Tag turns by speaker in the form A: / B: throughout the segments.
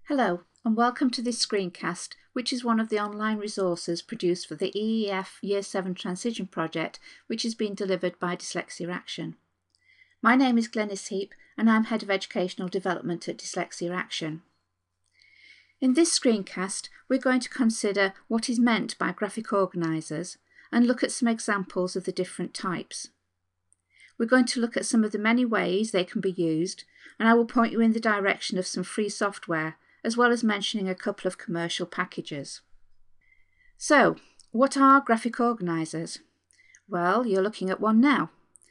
A: Hello and welcome to this screencast, which is one of the online resources produced for the EEF Year 7 Transition Project, which is being delivered by Dyslexia Action. My name is Glenys Heap and I'm Head of Educational Development at Dyslexia Action. In this screencast, we're going to consider what is meant by graphic organisers and look at some examples of the different types. We're going to look at some of the many ways they can be used, and I will point you in the direction of some free software, as well as mentioning a couple of commercial packages. So, what are graphic organisers? Well, you're looking at one now.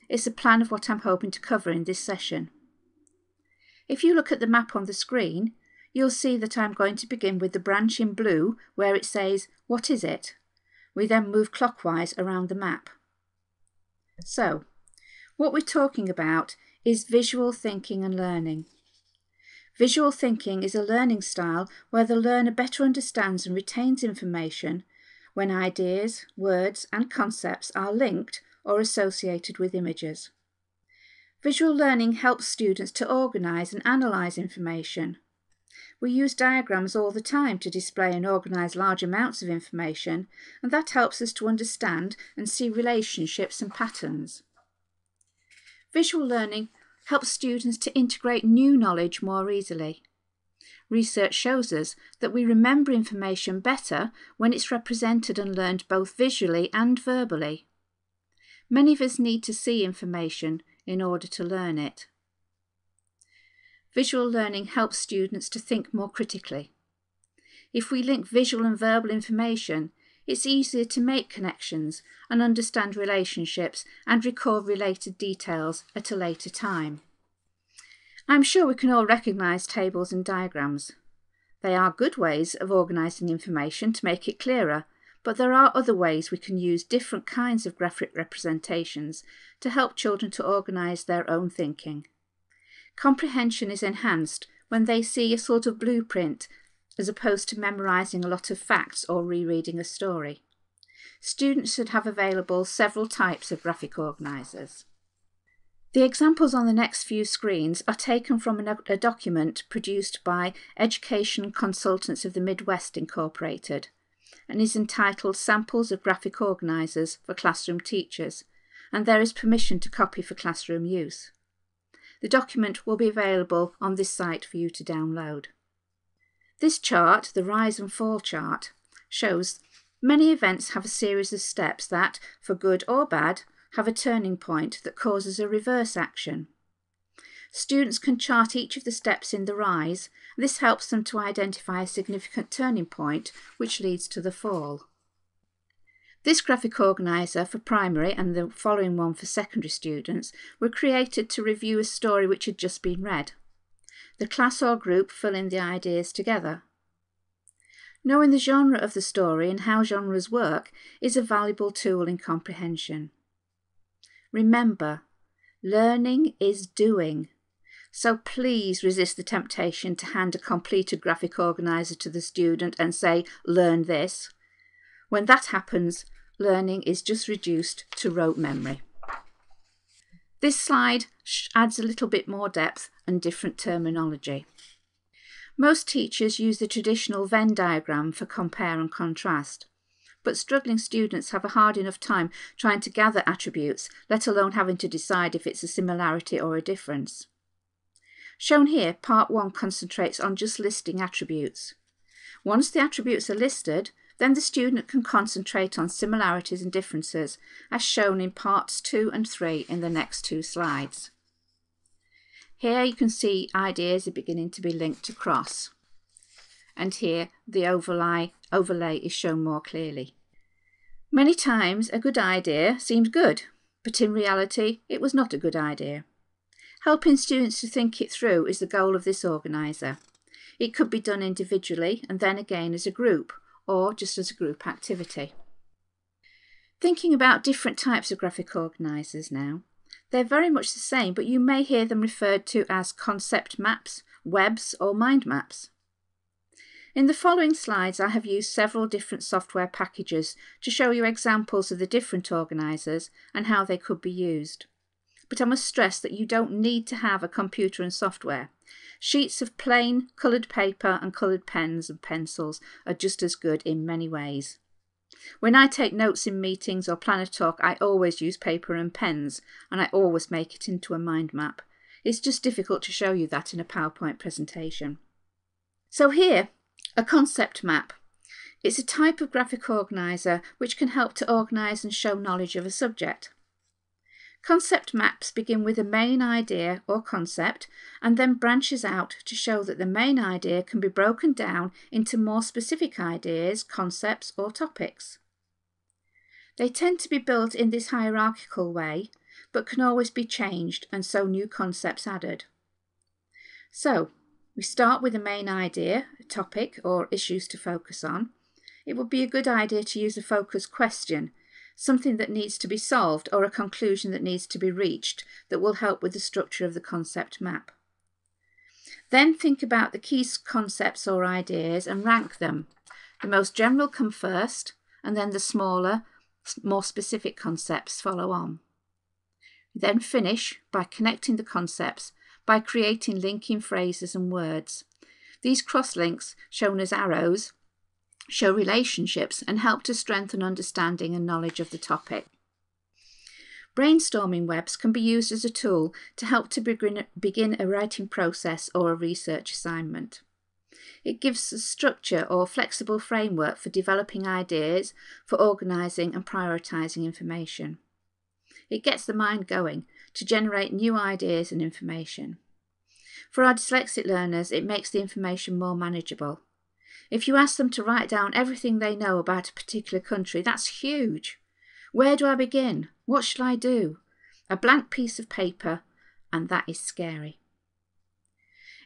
A: It's a plan of what I'm hoping to cover in this session. If you look at the map on the screen, you'll see that I'm going to begin with the branch in blue where it says, "What is it?" We then move clockwise around the map. So, what we're talking about is visual thinking and learning. Visual thinking is a learning style where the learner better understands and retains information when ideas, words and concepts are linked or associated with images. Visual learning helps students to organise and analyse information. We use diagrams all the time to display and organise large amounts of information, and that helps us to understand and see relationships and patterns. Visual learning helps students to integrate new knowledge more easily. Research shows us that we remember information better when it's represented and learned both visually and verbally. Many of us need to see information in order to learn it. Visual learning helps students to think more critically. If we link visual and verbal information, it's easier to make connections and understand relationships and recall related details at a later time. I'm sure we can all recognise tables and diagrams. They are good ways of organising information to make it clearer, but there are other ways we can use different kinds of graphic representations to help children to organise their own thinking. Comprehension is enhanced when they see a sort of blueprint as opposed to memorising a lot of facts or rereading a story. Students should have available several types of graphic organisers. The examples on the next few screens are taken from a document produced by Education Consultants of the Midwest Incorporated and is entitled Samples of Graphic Organisers for Classroom Teachers, and there is permission to copy for classroom use. The document will be available on this site for you to download. This chart, the rise and fall chart, shows many events have a series of steps that, for good or bad, have a turning point that causes a reverse action. Students can chart each of the steps in the rise. This helps them to identify a significant turning point which leads to the fall. This graphic organiser for primary and the following one for secondary students were created to review a story which had just been read. The class or group fill in the ideas together. Knowing the genre of the story and how genres work is a valuable tool in comprehension. Remember, learning is doing, so please resist the temptation to hand a completed graphic organiser to the student and say, "Learn this." When that happens, learning is just reduced to rote memory. This slide adds a little bit more depth and different terminology. Most teachers use the traditional Venn diagram for compare and contrast, but struggling students have a hard enough time trying to gather attributes, let alone having to decide if it's a similarity or a difference. Shown here, part 1 concentrates on just listing attributes. Once the attributes are listed, then the student can concentrate on similarities and differences, as shown in parts 2 and 3 in the next two slides. Here you can see ideas are beginning to be linked across, and here the overlay is shown more clearly. Many times a good idea seems good, but in reality it was not a good idea. Helping students to think it through is the goal of this organiser. It could be done individually and then again as a group, or just as a group activity. Thinking about different types of graphic organisers now, they're very much the same, but you may hear them referred to as concept maps, webs or mind maps. In the following slides I have used several different software packages to show you examples of the different organisers and how they could be used. But I must stress that you don't need to have a computer and software. Sheets of plain coloured paper and coloured pens and pencils are just as good in many ways. When I take notes in meetings or plan a talk, I always use paper and pens, and I always make it into a mind map. It's just difficult to show you that in a PowerPoint presentation. So here, a concept map. It's a type of graphic organiser which can help to organise and show knowledge of a subject. Concept maps begin with a main idea or concept and then branches out to show that the main idea can be broken down into more specific ideas, concepts or topics. They tend to be built in this hierarchical way, but can always be changed and so new concepts added. So, we start with a main idea, a topic or issues to focus on. It would be a good idea to use a focus question, something that needs to be solved or a conclusion that needs to be reached that will help with the structure of the concept map. Then think about the key concepts or ideas and rank them. The most general come first, and then the smaller, more specific concepts follow on. Then finish by connecting the concepts by creating linking phrases and words. These cross-links, shown as arrows, show relationships and help to strengthen understanding and knowledge of the topic. Brainstorming webs can be used as a tool to help to begin a writing process or a research assignment. It gives a structure or flexible framework for developing ideas, for organising and prioritising information. It gets the mind going to generate new ideas and information. For our dyslexic learners, it makes the information more manageable. If you ask them to write down everything they know about a particular country, that's huge. Where do I begin? What shall I do? A blank piece of paper, and that is scary.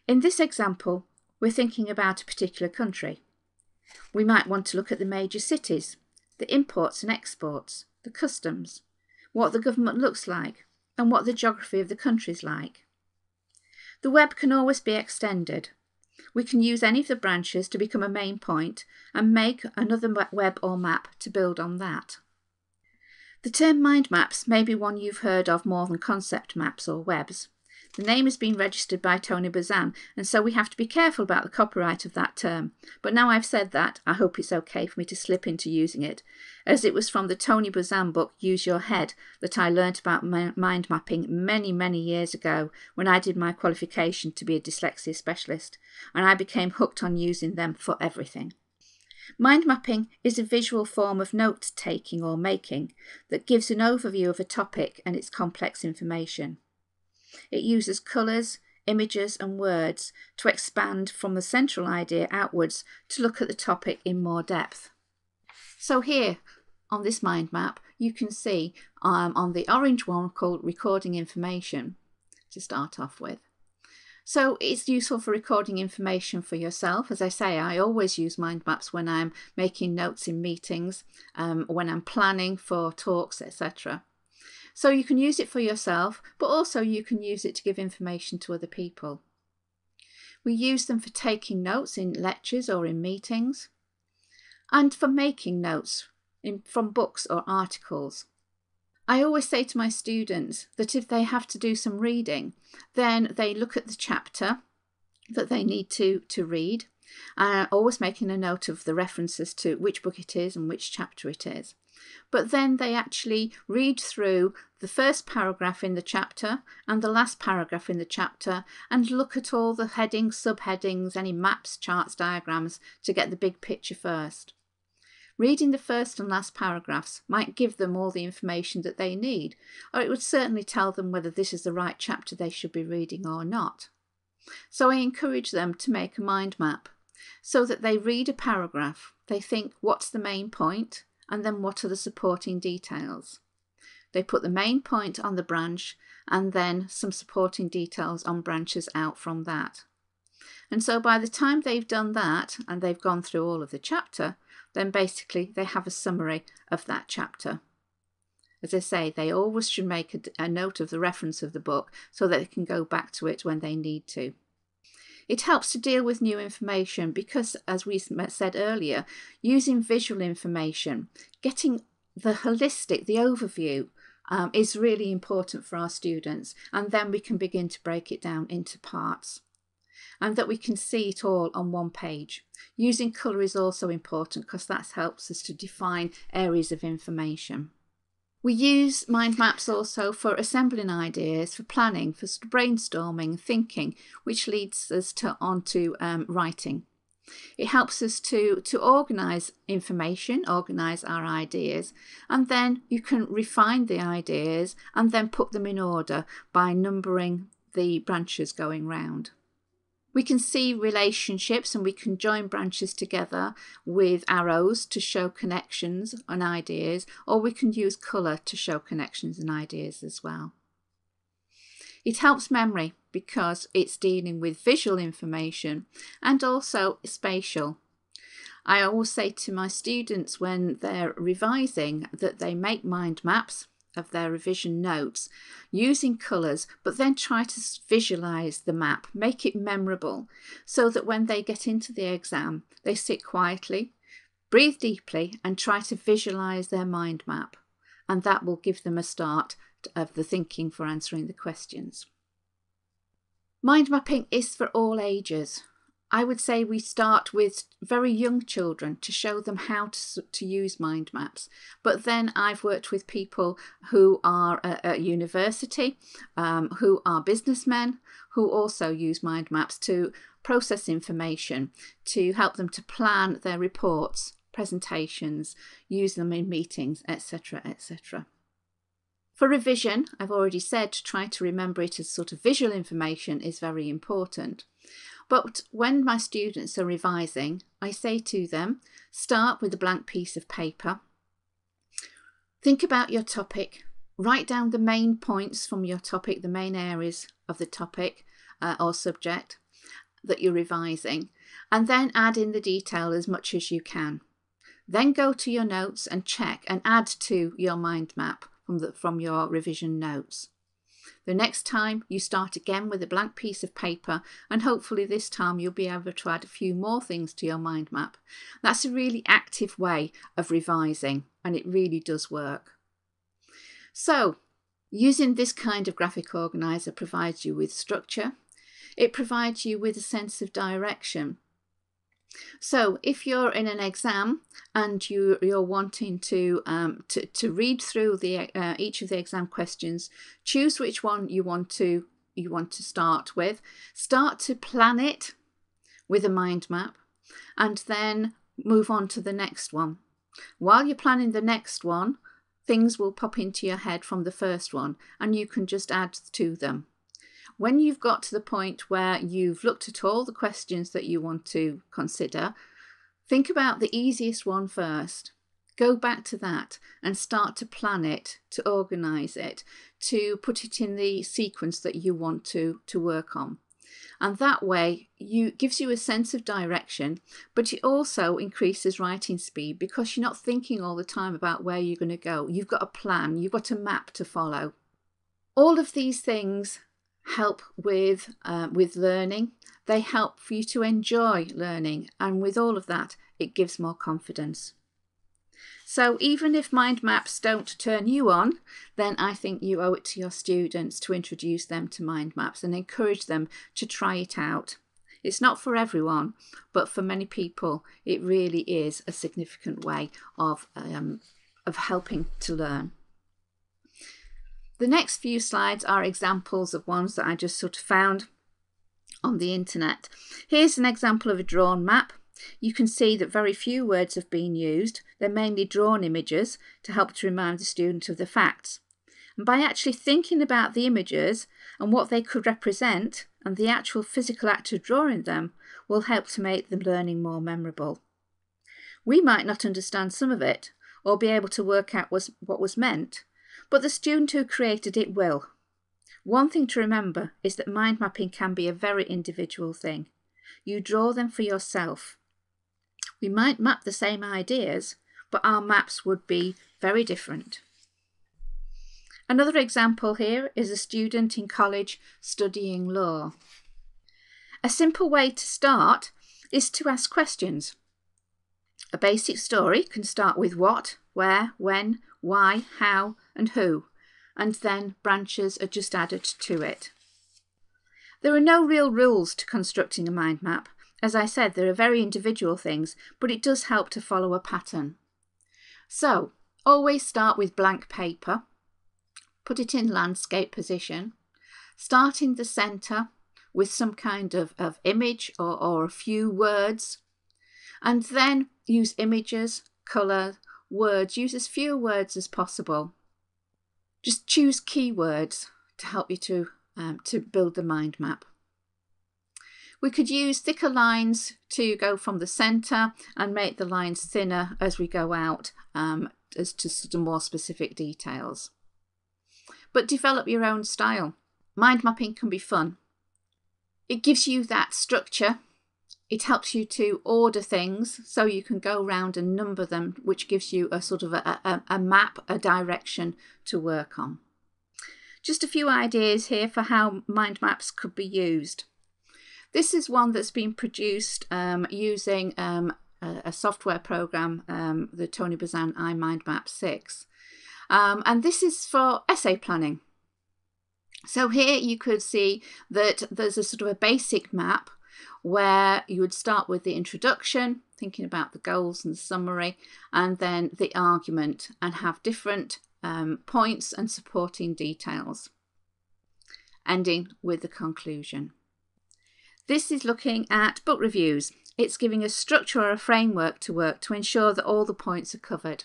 A: In this example, we're thinking about a particular country. We might want to look at the major cities, the imports and exports, the customs, what the government looks like, and what the geography of the country is like. The web can always be extended. We can use any of the branches to become a main point and make another web or map to build on that. The term mind maps may be one you've heard of more than concept maps or webs. The name has been registered by Tony Buzan, and so we have to be careful about the copyright of that term. But now I've said that, I hope it's okay for me to slip into using it, as it was from the Tony Buzan book Use Your Head that I learnt about mind mapping many years ago when I did my qualification to be a dyslexia specialist, and I became hooked on using them for everything. Mind mapping is a visual form of note-taking or making that gives an overview of a topic and its complex information. It uses colours, images and words to expand from the central idea outwards to look at the topic in more depth. So here on this mind map you can see on the orange one called recording information to start off with. So it's useful for recording information for yourself. As I say, I always use mind maps when I'm making notes in meetings, when I'm planning for talks, etc. So you can use it for yourself, but also you can use it to give information to other people. We use them for taking notes in lectures or in meetings, and for making notes from books or articles. I always say to my students that if they have to do some reading, then they look at the chapter that they need to read, always making a note of the references to which book it is and which chapter it is. But then they actually read through the first paragraph in the chapter and the last paragraph in the chapter and look at all the headings, subheadings, any maps, charts, diagrams to get the big picture first. Reading the first and last paragraphs might give them all the information that they need, or it would certainly tell them whether this is the right chapter they should be reading or not. So I encourage them to make a mind map so that they read a paragraph, they think what's the main point, and then what are the supporting details. They put the main point on the branch and then some supporting details on branches out from that. And so by the time they've done that and they've gone through all of the chapter, then basically they have a summary of that chapter. As I say, they always should make a note of the reference of the book so that they can go back to it when they need to. It helps to deal with new information because, as we said earlier, using visual information, getting the holistic, the overview, is really important for our students, and then we can begin to break it down into parts. and that we can see it all on one page. Using colour is also important because that helps us to define areas of information. We use mind maps also for assembling ideas, for planning, for brainstorming, thinking, which leads us onto writing. It helps us to organise information, organise our ideas, and then you can refine the ideas and then put them in order by numbering the branches going round. We can see relationships and we can join branches together with arrows to show connections and ideas, or we can use colour to show connections and ideas as well. It helps memory because it's dealing with visual information and also spatial. I always say to my students when they're revising that they make mind maps of their revision notes using colours, but then try to visualise the map, make it memorable, so that when they get into the exam they sit quietly, breathe deeply and try to visualise their mind map, and that will give them a start of the thinking for answering the questions. Mind mapping is for all ages. I would say we start with very young children to show them how to use mind maps. But then I've worked with people who are at university, who are businessmen, who also use mind maps to process information, to help them to plan their reports, presentations, use them in meetings, etc., etc. For revision, I've already said to try to remember it as sort of visual information is very important. But when my students are revising, I say to them, start with a blank piece of paper. Think about your topic. Write down the main points from your topic, the main areas of the topic or subject that you're revising, and then add in the detail as much as you can. Then go to your notes and check and add to your mind map from your revision notes. The next time you start again with a blank piece of paper, and hopefully this time you'll be able to add a few more things to your mind map. That's a really active way of revising, and it really does work. So using this kind of graphic organizer provides you with structure. It provides you with a sense of direction. So if you're in an exam and you're wanting to read through each of the exam questions, choose which one you want to start with. Start to plan it with a mind map, and then move on to the next one. While you're planning the next one, things will pop into your head from the first one, and you can just add to them. When you've got to the point where you've looked at all the questions that you want to consider, think about the easiest one first. Go back to that and start to plan it, to organise it, to put it in the sequence that you want to work on. And that way gives you a sense of direction, but it also increases writing speed because you're not thinking all the time about where you're going to go. You've got a plan, you've got a map to follow. All of these things help with learning. They help for you to enjoy learning, and with all of that it gives more confidence. So even if mind maps don't turn you on, then I think you owe it to your students to introduce them to mind maps and encourage them to try it out. It's not for everyone, but for many people it really is a significant way of helping to learn. The next few slides are examples of ones that I just sort of found on the internet. Here's an example of a drawn map. You can see that very few words have been used. They're mainly drawn images to help to remind the student of the facts. And by actually thinking about the images and what they could represent, and the actual physical act of drawing them will help to make the learning more memorable. We might not understand some of it or be able to work out what was meant, but the student who created it will. One thing to remember is that mind mapping can be a very individual thing. You draw them for yourself. We might map the same ideas, but our maps would be very different. Another example here is a student in college studying law. A simple way to start is to ask questions. A basic story can start with what, where, when, why, how, and who, and then branches are just added to it. There are no real rules to constructing a mind map. As I said, there are very individual things, but it does help to follow a pattern. So, always start with blank paper, put it in landscape position, start in the centre with some kind of image or a few words, and then use images, colour, words, use as few words as possible. Just choose keywords to help you to build the mind map. We could use thicker lines to go from the centre and make the lines thinner as we go out as to sort of more specific details. But develop your own style. Mind mapping can be fun. It gives you that structure. It helps you to order things so you can go around and number them, which gives you a sort of a map, a direction to work on. Just a few ideas here for how mind maps could be used. This is one that's been produced using a software program, the Tony Buzan iMindMap 6. And this is for essay planning. So here you could see that there's a sort of a basic map where you would start with the introduction, thinking about the goals and the summary, and then the argument, and have different points and supporting details, ending with the conclusion. This is looking at book reviews. It's giving a structure or a framework to work to ensure that all the points are covered.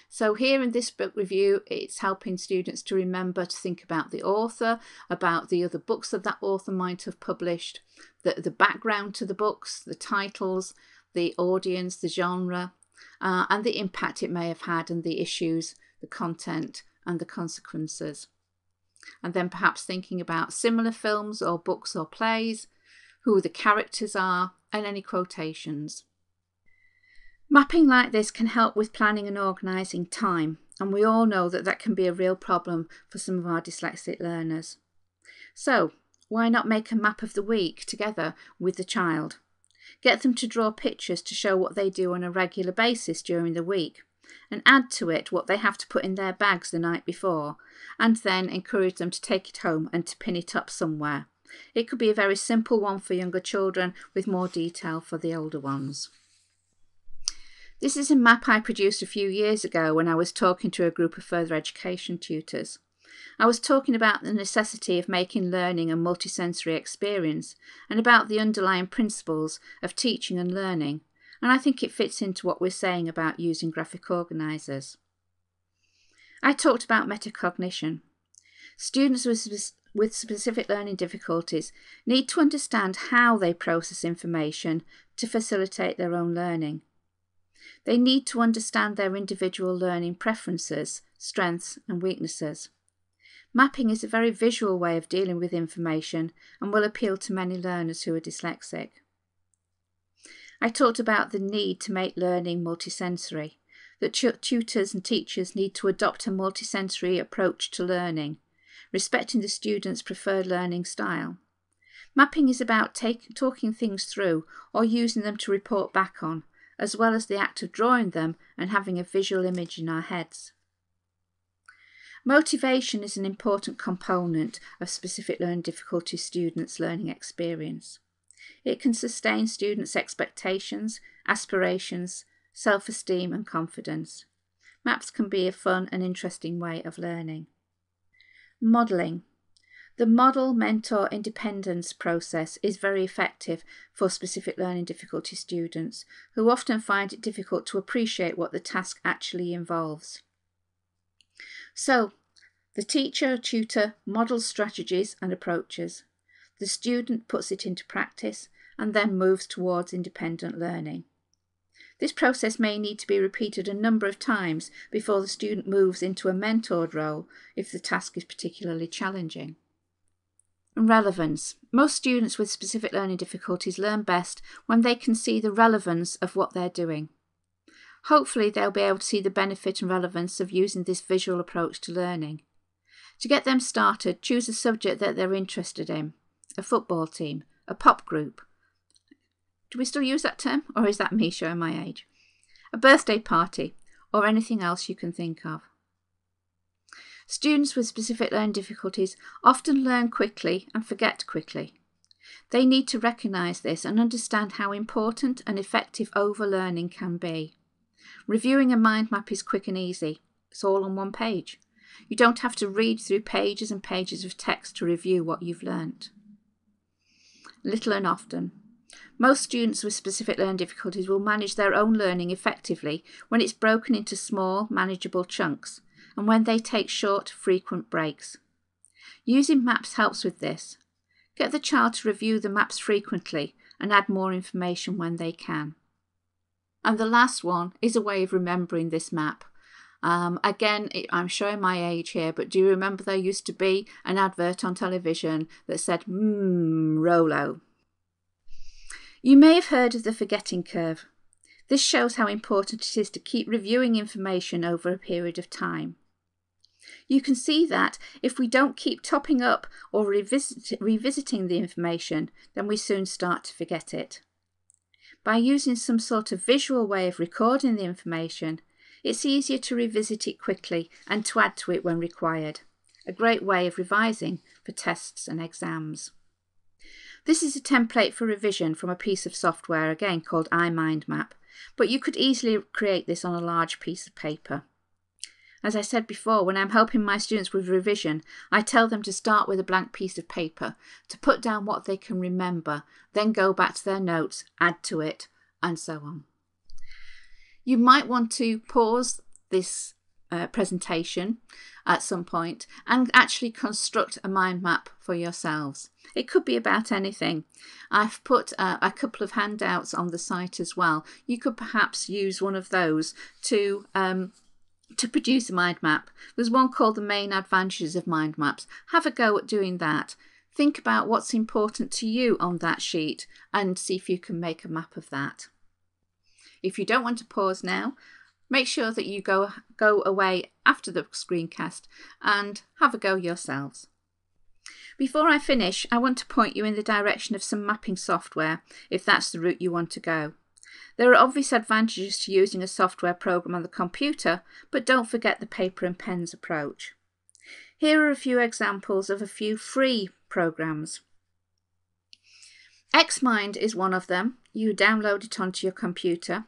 A: So here in this book review, it's helping students to remember to think about the author, about the other books that author might have published, the background to the books, the titles, the audience, the genre, and the impact it may have had, and the issues, the content, and the consequences. And then perhaps thinking about similar films or books or plays, who the characters are, and any quotations. Mapping like this can help with planning and organising time, and we all know that that can be a real problem for some of our dyslexic learners. So, why not make a map of the week together with the child? Get them to draw pictures to show what they do on a regular basis during the week, and add to it what they have to put in their bags the night before, and then encourage them to take it home and to pin it up somewhere. It could be a very simple one for younger children with more detail for the older ones. This is a map I produced a few years ago when I was talking to a group of further education tutors. I was talking about the necessity of making learning a multisensory experience and about the underlying principles of teaching and learning, and I think it fits into what we're saying about using graphic organisers. I talked about metacognition. Students with specific learning difficulties need to understand how they process information to facilitate their own learning. They need to understand their individual learning preferences, strengths and weaknesses. Mapping is a very visual way of dealing with information and will appeal to many learners who are dyslexic. I talked about the need to make learning multisensory, that tutors and teachers need to adopt a multisensory approach to learning, respecting the student's preferred learning style. Mapping is about talking things through or using them to report back on, as well as the act of drawing them and having a visual image in our heads. Motivation is an important component of specific learning difficulty students' learning experience. It can sustain students' expectations, aspirations, self-esteem and confidence. Maps can be a fun and interesting way of learning. Modelling. The model, mentor, independence process is very effective for specific learning difficulty students who often find it difficult to appreciate what the task actually involves. So, the teacher or tutor models strategies and approaches. The student puts it into practice and then moves towards independent learning. This process may need to be repeated a number of times before the student moves into a mentored role if the task is particularly challenging. Relevance. Most students with specific learning difficulties learn best when they can see the relevance of what they're doing. Hopefully they'll be able to see the benefit and relevance of using this visual approach to learning. To get them started, choose a subject that they're interested in, a football team, a pop group. Do we still use that term, or is that me showing my age? A birthday party, or anything else you can think of. Students with specific learning difficulties often learn quickly and forget quickly. They need to recognise this and understand how important and effective overlearning can be. Reviewing a mind map is quick and easy. It's all on one page. You don't have to read through pages and pages of text to review what you've learnt. Little and often. Most students with specific learning difficulties will manage their own learning effectively when it's broken into small, manageable chunks and when they take short, frequent breaks. Using maps helps with this. Get the child to review the maps frequently and add more information when they can. And the last one is a way of remembering this map. Again, I'm showing my age here, but do you remember there used to be an advert on television that said, Rolo? You may have heard of the forgetting curve. This shows how important it is to keep reviewing information over a period of time. You can see that if we don't keep topping up or revisiting the information, then we soon start to forget it. By using some sort of visual way of recording the information, it's easier to revisit it quickly and to add to it when required. A great way of revising for tests and exams. This is a template for revision from a piece of software, again called iMindMap, but you could easily create this on a large piece of paper. As I said before, when I'm helping my students with revision, I tell them to start with a blank piece of paper, to put down what they can remember, then go back to their notes, add to it, and so on. You might want to pause this presentation at some point and actually construct a mind map for yourselves. It could be about anything. I've put a couple of handouts on the site as well. You could perhaps use one of those to produce a mind map. There's one called The Main Advantages of Mind Maps. Have a go at doing that. Think about what's important to you on that sheet and see if you can make a map of that. If you don't want to pause now, make sure that you go away after the screencast and have a go yourselves. Before I finish, I want to point you in the direction of some mapping software if that's the route you want to go. There are obvious advantages to using a software program on the computer, but don't forget the paper and pens approach. Here are a few examples of a few free programs. Xmind is one of them. You download it onto your computer.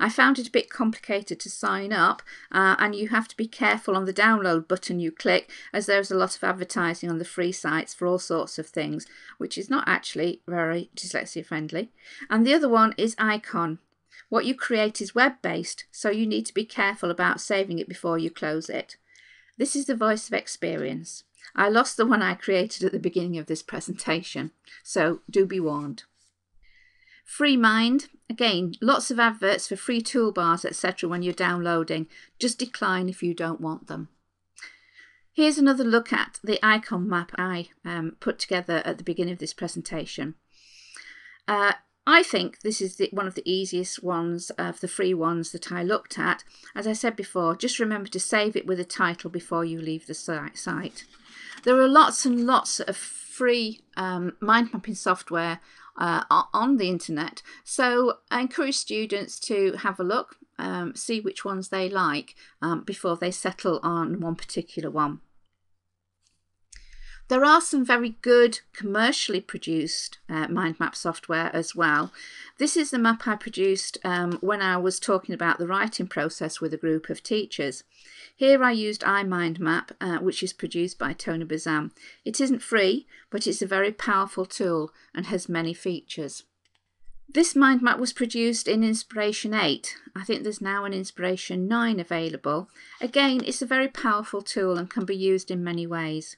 A: I found it a bit complicated to sign up and you have to be careful on the download button you click, as there's a lot of advertising on the free sites for all sorts of things, which is not actually very dyslexia friendly. And the other one is Icon. What you create is web-based, so you need to be careful about saving it before you close it. This is the voice of experience. I lost the one I created at the beginning of this presentation, so do be warned. FreeMind, again, lots of adverts for free toolbars, etc. when you're downloading. Just decline if you don't want them. Here's another look at the icon map I put together at the beginning of this presentation. I think this is one of the easiest ones of the free ones that I looked at. As I said before, just remember to save it with a title before you leave the site. There are lots and lots of free mind mapping software on the internet, so I encourage students to have a look, see which ones they like before they settle on one particular one. There are some very good commercially produced mind map software as well. This is the map I produced when I was talking about the writing process with a group of teachers. Here I used iMindMap, which is produced by Tony Buzan. It isn't free, but it's a very powerful tool and has many features. This mind map was produced in Inspiration 8. I think there's now an Inspiration 9 available. Again, it's a very powerful tool and can be used in many ways.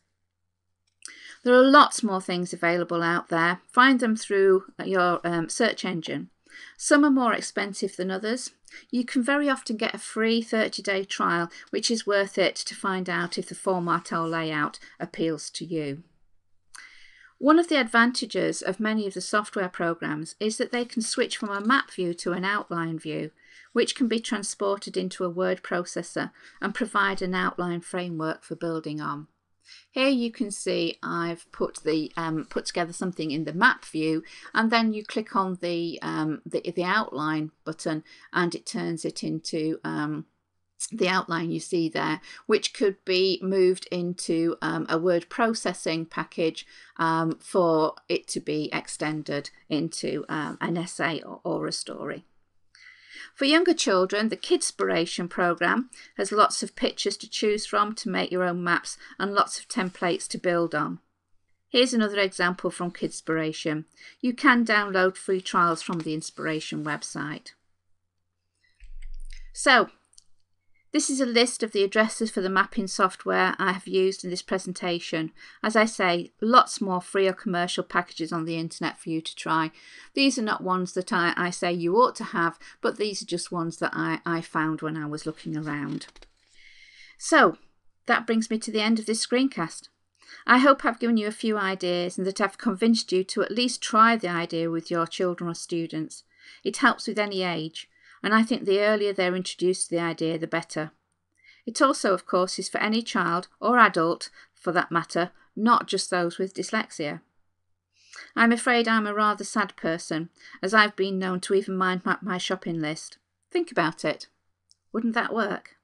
A: There are lots more things available out there. Find them through your search engine. Some are more expensive than others. You can very often get a free 30-day trial, which is worth it to find out if the format or layout appeals to you. One of the advantages of many of the software programs is that they can switch from a map view to an outline view, which can be transported into a word processor and provide an outline framework for building on. Here you can see I've put together something in the map view, and then you click on the outline button and it turns it into the outline you see there, which could be moved into a word processing package for it to be extended into an essay or a story. For younger children, the Kidspiration programme has lots of pictures to choose from to make your own maps and lots of templates to build on. Here's another example from Kidspiration. You can download free trials from the Inspiration website. So, this is a list of the addresses for the mapping software I have used in this presentation. As I say, lots more free or commercial packages on the internet for you to try. These are not ones that I say you ought to have, but these are just ones that I found when I was looking around. So, that brings me to the end of this screencast. I hope I've given you a few ideas and that I've convinced you to at least try the idea with your children or students. It helps with any age, and I think the earlier they're introduced to the idea, the better. It also, of course, is for any child or adult, for that matter, not just those with dyslexia. I'm afraid I'm a rather sad person, as I've been known to even mind map my shopping list. Think about it. Wouldn't that work?